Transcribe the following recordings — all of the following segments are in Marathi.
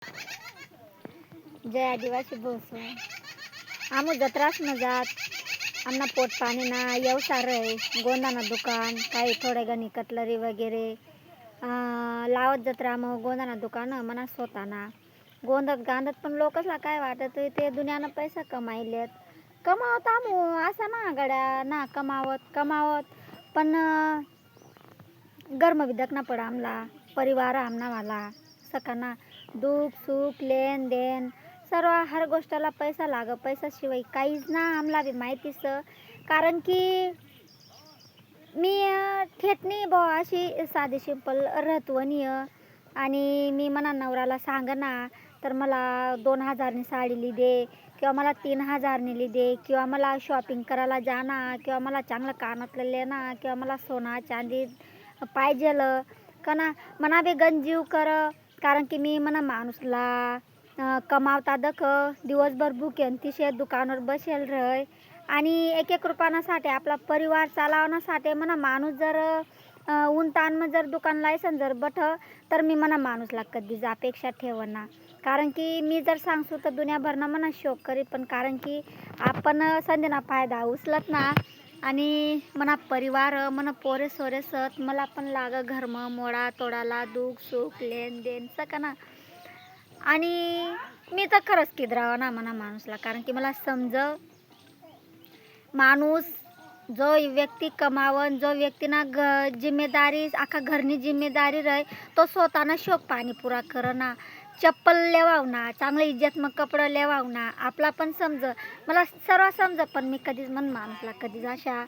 जय आदिवासी बोसो आमू जत्रास न जात आमना पोट पाणी ना व्यवसाय रहे गोंदाना दुकान काही थोडे गणी कटलरी वगैरे लावत जत्रा मग गोंदाना दुकान मना स्वतःना गोंदत गांधत पण लोकसला काय वाटत ते दुनियानं पैसा कमाईलेत कमावत आमू असा ना गड्या ना कमावत पण गर्म विदक ना पडा आमला परिवार आमना वाला सकाना दुःख सुख लेन देन सर्व हर गोष्टीला पैसा लाग पैशाशिवाय काहीच ना आम्हाला बी माहितीच कारण की मी थेटनी बो अशी साधी सिंपल रहतवणी आणि मी मना नवऱ्याला सांग ना तर मला 2000 नी साडी ली दे किंवा मला 3000 नी ली दे किंवा मला शॉपिंग करायला जाना किंवा मला चांगलं कानातलं लेना किंवा मला सोना चांदी पाहिजेल का ना मना बी गंजीव कर कारण की मी मना माणूसला कमावता दख दिवसभर भूकेन तिशे दुकानावर बसेल रह आणि एक रुपयासाठी आपला परिवार चालवण्यासाठी मना माणूस जर उंतान में जर दुकान लायसन जर बठ तर मी मना माणूसला कधीच अपेक्षा ठेवना कारण की मी जर सांगसू तर दुनियाभरना मना शोक करी पण कारण की आपण संधीना फायदा उचलत ना आणि मना परिवार मना पोरे सोरे सत मला पण लाग घरम मोडा तोडाला दुःख सुख लेन देन सकना आणि मी तर खरंच किद्रावा ना मना माणूसला कारण की मला समज माणूस जो व्यक्ती कमावन जो व्यक्तीना जिम्मेदारी आखा घरनी जिम्मेदारी रहे तो स्वतःना शोक पाणी पुरा करना चप्पल लेवावना चांगले इज्जत मग कपडं लेवावना आपला पण समज मला सर्व समज पण मी कधीच मन माणूसला कधीच अशा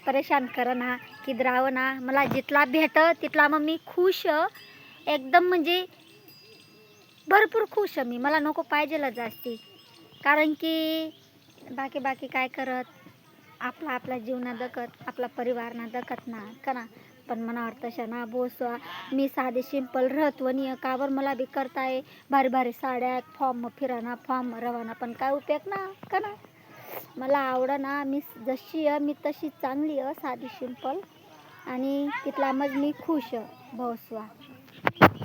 परेशान करना किद्रावना मला जितला भेट तितला मग मी खुश एकदम म्हणजे भरपूर खुश मी मला नको पाहिजेला जास्ती कारण की बाकी काय करत आपला जीवना दकत आपला परिवारना दकत ना कना पण मना तशा ना बोसवा मी साधे सिंपल रहतवणी कावर मला बी करताय भारी साड्या फॉर्म फिराना फॉर्म रवाना पण काय उपयोग ना कना मला आवडना मी जशी मी तशी चांगली साधी सिंपल आणि तिथला मग मी खुश बोसवा